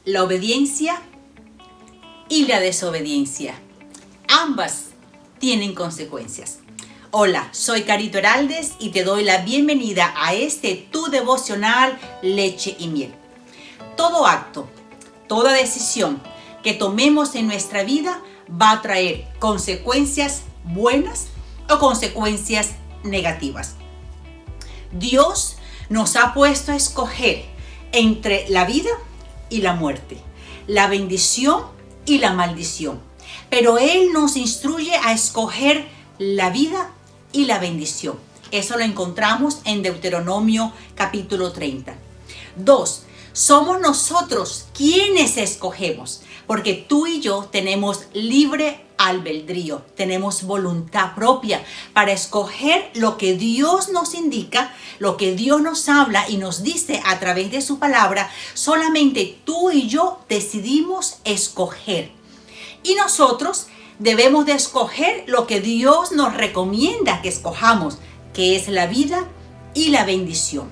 la obediencia y la desobediencia. Ambas tienen consecuencias. Hola, soy Carito Heraldes y te doy la bienvenida a tu devocional Leche y Miel. Todo acto, toda decisión que tomemos en nuestra vida va a traer consecuencias buenas o consecuencias negativas. Dios nos ha puesto a escoger entre la vida y la muerte, la bendición y la maldición. Pero Él nos instruye a escoger la vida y la bendición. Eso lo encontramos en Deuteronomio capítulo 30. 2. Somos nosotros quienes escogemos, porque tú y yo tenemos libre albedrío, tenemos voluntad propia para escoger lo que Dios nos indica, lo que Dios nos habla y nos dice a través de su palabra. Solamente tú y yo decidimos escoger. Y nosotros debemos de escoger lo que Dios nos recomienda que escojamos, que es la vida y la bendición.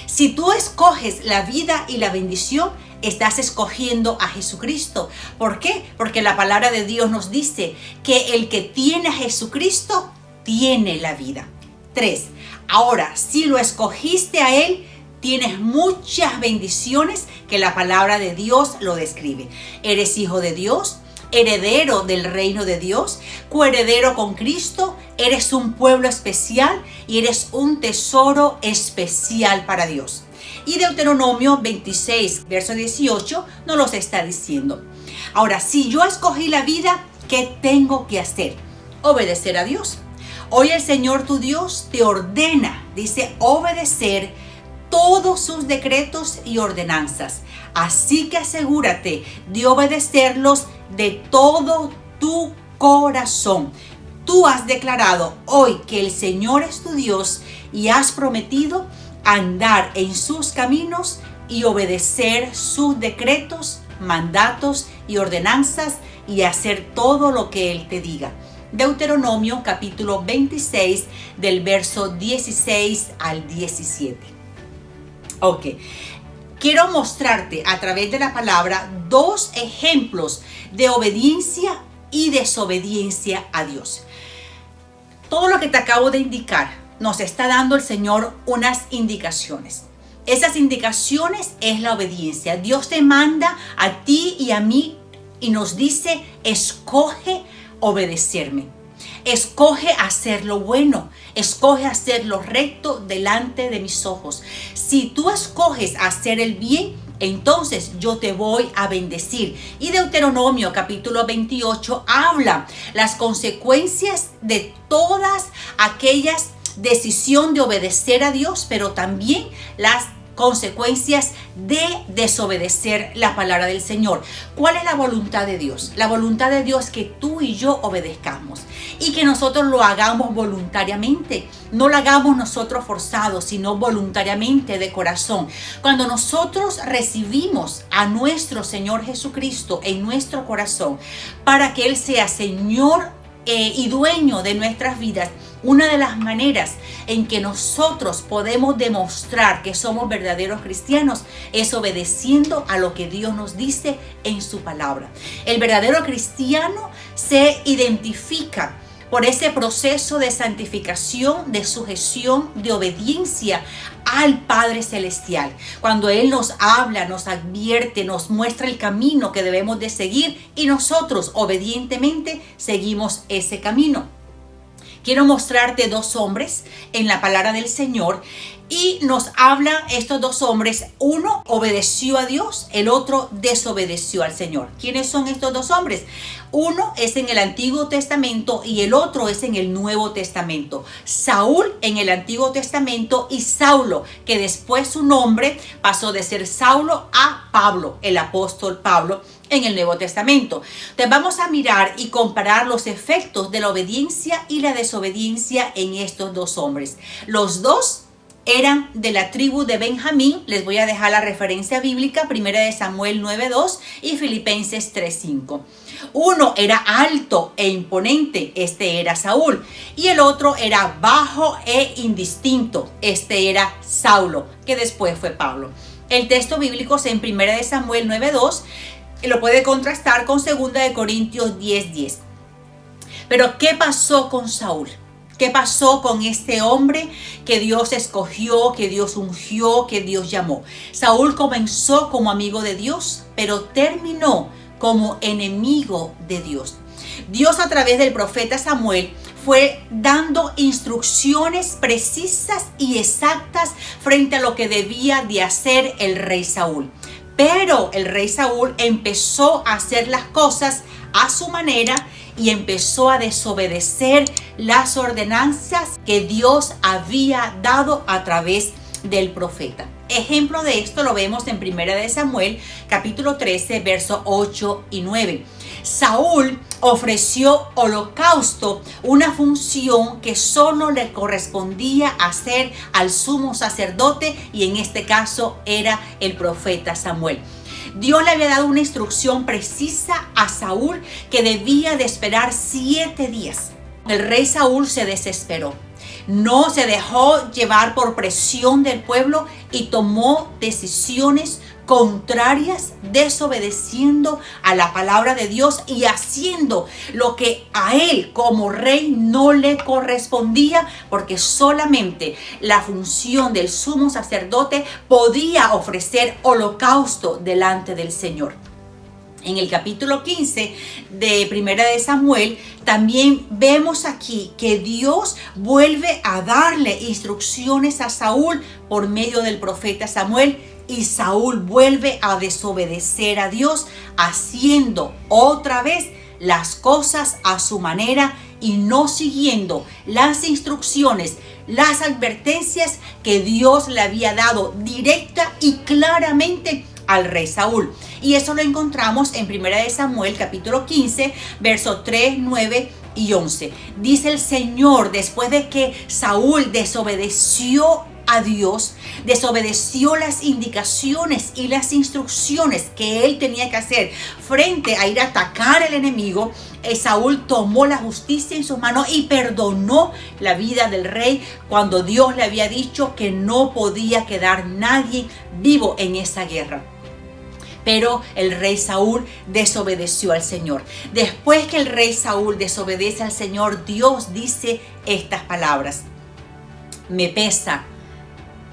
Si tú escoges la vida y la bendición, estás escogiendo a Jesucristo. ¿Por qué? Porque la palabra de Dios nos dice que el que tiene a Jesucristo tiene la vida. 3. Ahora, si lo escogiste a Él, tienes muchas bendiciones que la palabra de Dios lo describe. Eres hijo de Dios, heredero del reino de Dios, coheredero con Cristo, eres un pueblo especial y eres un tesoro especial para Dios. Y Deuteronomio 26, verso 18 nos los está diciendo. Ahora, si yo escogí la vida, ¿qué tengo que hacer? Obedecer a Dios. Hoy el Señor tu Dios te ordena, dice, obedecer todos sus decretos y ordenanzas. Así que asegúrate de obedecerlos de todo tu corazón. Tú has declarado hoy que el Señor es tu Dios y has prometido andar en sus caminos y obedecer sus decretos, mandatos y ordenanzas y hacer todo lo que Él te diga. Deuteronomio capítulo 26 del verso 16 al 17. Ok. Quiero mostrarte a través de la palabra dos ejemplos de obediencia y desobediencia a Dios. Todo lo que te acabo de indicar nos está dando el Señor unas indicaciones. Esas indicaciones es la obediencia. Dios te manda a ti y a mí y nos dice, escoge obedecerme. Escoge hacer lo bueno, escoge hacer lo recto delante de mis ojos. Si tú escoges hacer el bien, entonces yo te voy a bendecir. Y Deuteronomio capítulo 28 habla las consecuencias de todas aquellas decisiones de obedecer a Dios, pero también las consecuencias de desobedecer la palabra del Señor. ¿Cuál es la voluntad de Dios? La voluntad de Dios es que tú y yo obedezcamos y que nosotros lo hagamos voluntariamente. No lo hagamos nosotros forzados, sino voluntariamente de corazón. Cuando nosotros recibimos a nuestro Señor Jesucristo en nuestro corazón para que Él sea Señor y dueño de nuestras vidas, una de las maneras en que nosotros podemos demostrar que somos verdaderos cristianos es obedeciendo a lo que Dios nos dice en su palabra. El verdadero cristiano se identifica por ese proceso de santificación, de sujeción, de obediencia al Padre Celestial. Cuando Él nos habla, nos advierte, nos muestra el camino que debemos de seguir y nosotros obedientemente seguimos ese camino. Quiero mostrarte dos hombres en la palabra del Señor y nos hablan estos dos hombres. Uno obedeció a Dios, el otro desobedeció al Señor. ¿Quiénes son estos dos hombres? Uno es en el Antiguo Testamento y el otro es en el Nuevo Testamento. Saúl en el Antiguo Testamento y Saulo, que después su nombre pasó de ser Saulo a Pablo, el apóstol Pablo, en el Nuevo Testamento. Entonces vamos a mirar y comparar los efectos de la obediencia y la desobediencia en estos dos hombres. Los dos eran de la tribu de Benjamín. Les voy a dejar la referencia bíblica, 1 Samuel 9:2 y Filipenses 3:5. Uno era alto e imponente, este era Saúl, y el otro era bajo e indistinto, este era Saulo, que después fue Pablo. El texto bíblico en 1 Samuel 9:2 lo puede contrastar con 2 Corintios 10:10. Pero ¿qué pasó con Saúl? ¿Qué pasó con este hombre que Dios escogió, que Dios ungió, que Dios llamó? Saúl comenzó como amigo de Dios, pero terminó como enemigo de Dios. Dios, a través del profeta Samuel, fue dando instrucciones precisas y exactas frente a lo que debía de hacer el rey Saúl. Pero el rey Saúl empezó a hacer las cosas a su manera y empezó a desobedecer las ordenanzas que Dios había dado a través del profeta. Ejemplo de esto lo vemos en 1 Samuel, capítulo 13, versos 8 y 9. Saúl ofreció holocausto, una función que solo le correspondía hacer al sumo sacerdote, y en este caso era el profeta Samuel. Dios le había dado una instrucción precisa a Saúl que debía de esperar 7 días. El rey Saúl se desesperó. No se dejó llevar por presión del pueblo y tomó decisiones contrarias, desobedeciendo a la palabra de Dios y haciendo lo que a él como rey no le correspondía, porque solamente la función del sumo sacerdote podía ofrecer holocausto delante del Señor. En el capítulo 15 de 1 Samuel también vemos aquí que Dios vuelve a darle instrucciones a Saúl por medio del profeta Samuel, y Saúl vuelve a desobedecer a Dios, haciendo otra vez las cosas a su manera y no siguiendo las instrucciones, las advertencias que Dios le había dado directa y claramente al rey Saúl. Y eso lo encontramos en 1 Samuel capítulo 15, versos 3, 9 y 11. Dice el Señor, después de que Saúl desobedeció a Dios, desobedeció las indicaciones y las instrucciones que él tenía que hacer frente a ir a atacar al enemigo, Saúl tomó la justicia en sus manos y perdonó la vida del rey, cuando Dios le había dicho que no podía quedar nadie vivo en esa guerra. Pero el rey Saúl desobedeció al Señor. Después que el rey Saúl desobedece al Señor, Dios dice estas palabras: me pesa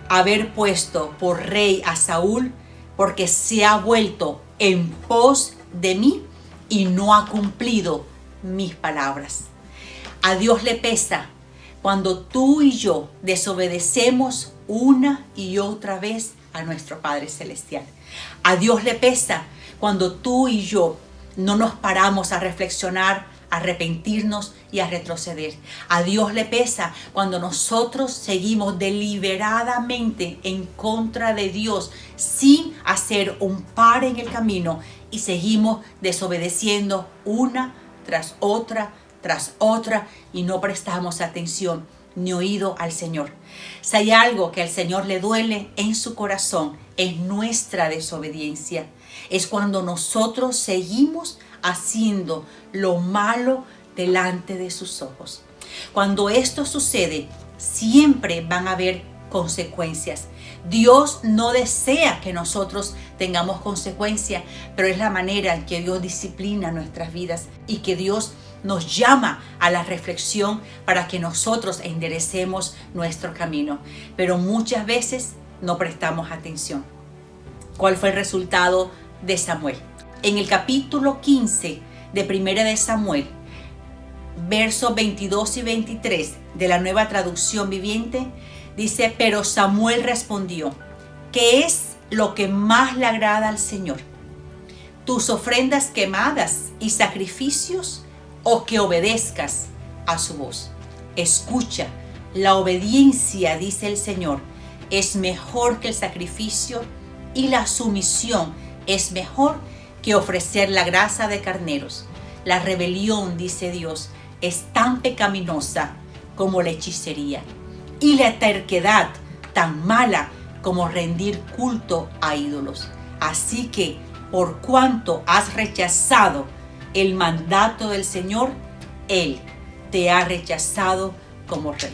haber puesto por rey a Saúl, porque se ha vuelto en pos de mí y no ha cumplido mis palabras. A Dios le pesa cuando tú y yo desobedecemos una y otra vez a nuestro Padre Celestial. A Dios le pesa cuando tú y yo no nos paramos a reflexionar, a arrepentirnos y a retroceder. A Dios le pesa cuando nosotros seguimos deliberadamente en contra de Dios sin hacer un par en el camino y seguimos desobedeciendo una tras otra y no prestamos atención ni oído al Señor. Si hay algo que al Señor le duele en su corazón, es nuestra desobediencia. Es cuando nosotros seguimos haciendo lo malo delante de sus ojos. Cuando esto sucede, siempre van a haber consecuencias. Dios no desea que nosotros tengamos consecuencias, pero es la manera en que Dios disciplina nuestras vidas y que Dios nos llama a la reflexión para que nosotros enderecemos nuestro camino. Pero muchas veces no prestamos atención. ¿Cuál fue el resultado de Samuel? En el capítulo 15 de 1 Samuel, versos 22 y 23 de la Nueva Traducción Viviente, dice: pero Samuel respondió: ¿qué es lo que más le agrada al Señor? ¿Tus ofrendas quemadas y sacrificios, o que obedezcas a su voz? Escucha, la obediencia, dice el Señor, es mejor que el sacrificio, y la sumisión es mejor que ofrecer la grasa de carneros. La rebelión, dice Dios, es tan pecaminosa como la hechicería, y la terquedad tan mala como rendir culto a ídolos. Así que, por cuanto has rechazado el mandato del Señor, Él te ha rechazado como rey.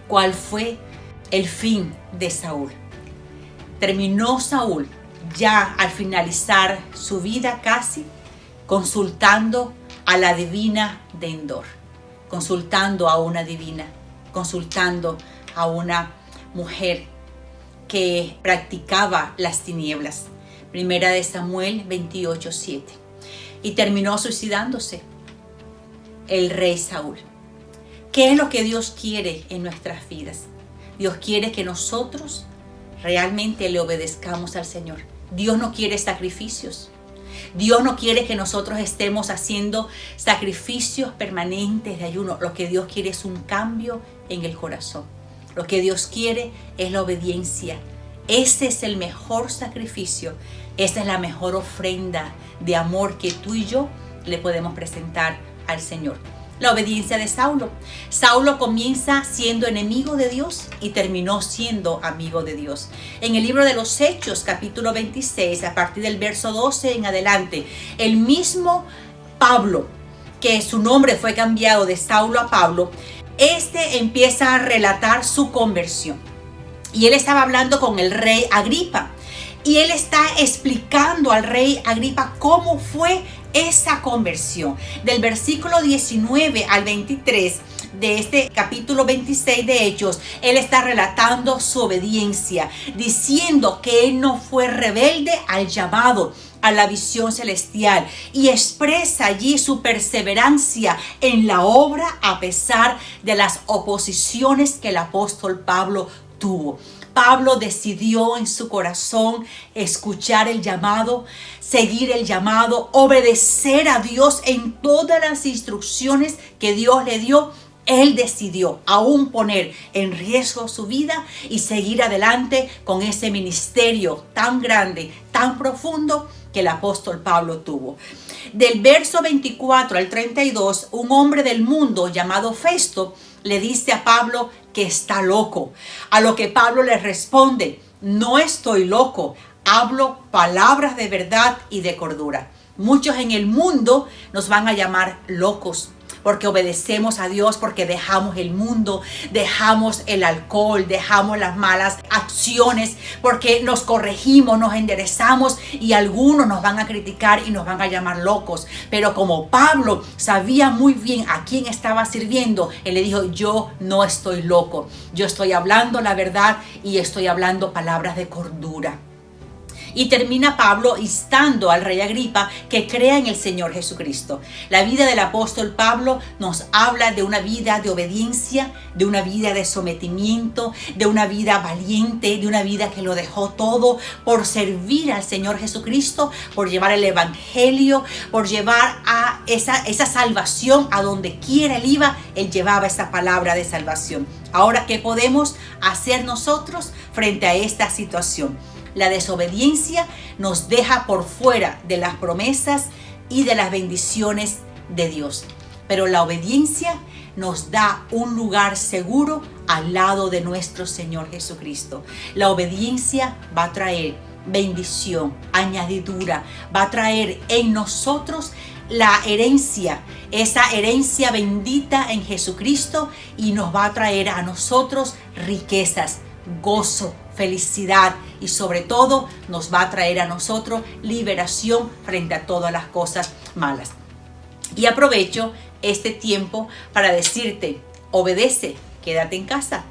¿Cuál fue el fin de Saúl? terminó Saúl ya al finalizar su vida casi consultando a la divina de Endor, consultando a una divina, consultando a una mujer que practicaba las tinieblas. Primera de Samuel 28:7. Y terminó suicidándose el rey Saúl. ¿Qué es lo que Dios quiere en nuestras vidas? Dios quiere que nosotros realmente le obedezcamos al Señor. Dios no quiere sacrificios. Dios no quiere que nosotros estemos haciendo sacrificios permanentes de ayuno. Lo que Dios quiere es un cambio en el corazón. Lo que Dios quiere es la obediencia. Ese es el mejor sacrificio. Esa es la mejor ofrenda de amor que tú y yo le podemos presentar al Señor. La obediencia de Saulo. Saulo comienza siendo enemigo de Dios y terminó siendo amigo de Dios. En el libro de los Hechos, capítulo 26, a partir del verso 12 en adelante, el mismo Pablo, que su nombre fue cambiado de Saulo a Pablo, empieza a relatar su conversión. Y él estaba hablando con el rey Agripa. Y él está explicando al rey Agripa cómo fue esa conversión. Del versículo 19 al 23 de este capítulo 26 de Hechos, él está relatando su obediencia, diciendo que él no fue rebelde al llamado, a la visión celestial, y expresa allí su perseverancia en la obra a pesar de las oposiciones que el apóstol Pablo tuvo. Pablo decidió en su corazón escuchar el llamado, seguir el llamado, obedecer a Dios en todas las instrucciones que Dios le dio. Él decidió aún poner en riesgo su vida y seguir adelante con ese ministerio tan grande, tan profundo que el apóstol Pablo tuvo. Del verso 24 al 32, un hombre del mundo llamado Festo le dice a Pablo que está loco. A lo que Pablo le responde: no estoy loco, hablo palabras de verdad y de cordura. Muchos en el mundo nos van a llamar locos porque obedecemos a Dios, porque dejamos el mundo, dejamos el alcohol, dejamos las malas acciones, porque nos corregimos, nos enderezamos, y algunos nos van a criticar y nos van a llamar locos. Pero como Pablo sabía muy bien a quién estaba sirviendo, él le dijo: yo no estoy loco, yo estoy hablando la verdad y estoy hablando palabras de cordura. Y termina Pablo instando al rey Agripa que crea en el Señor Jesucristo. La vida del apóstol Pablo nos habla de una vida de obediencia, de una vida de sometimiento, de una vida valiente, de una vida que lo dejó todo por servir al Señor Jesucristo, por llevar el evangelio, por llevar a esa salvación a donde quiera él iba. Él llevaba esa palabra de salvación. Ahora, ¿qué podemos hacer nosotros frente a esta situación? La desobediencia nos deja por fuera de las promesas y de las bendiciones de Dios. Pero la obediencia nos da un lugar seguro al lado de nuestro Señor Jesucristo. La obediencia va a traer bendición, añadidura, va a traer en nosotros la herencia, esa herencia bendita en Jesucristo, y nos va a traer a nosotros riquezas, gozo, felicidad, y sobre todo nos va a traer a nosotros liberación frente a todas las cosas malas. Y aprovecho este tiempo para decirte: obedece, quédate en casa,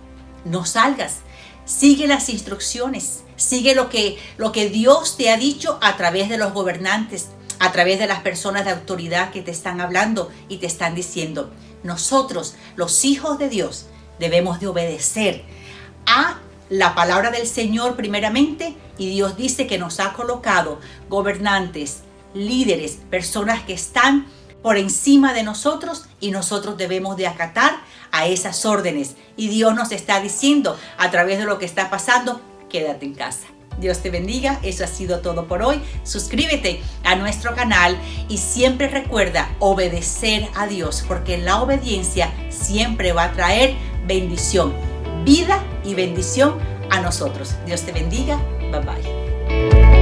no salgas, sigue las instrucciones, sigue lo que Dios te ha dicho a través de los gobernantes, a través de las personas de autoridad que te están hablando y te están diciendo. Nosotros, los hijos de Dios, debemos de obedecer a la palabra del Señor primeramente, y Dios dice que nos ha colocado gobernantes, líderes, personas que están por encima de nosotros, y nosotros debemos de acatar a esas órdenes. Y Dios nos está diciendo a través de lo que está pasando: quédate en casa. Dios te bendiga. Eso ha sido todo por hoy. Suscríbete a nuestro canal y siempre recuerda obedecer a Dios, porque la obediencia siempre va a traer bendición, vida y bendición a nosotros. Dios te bendiga. Bye bye.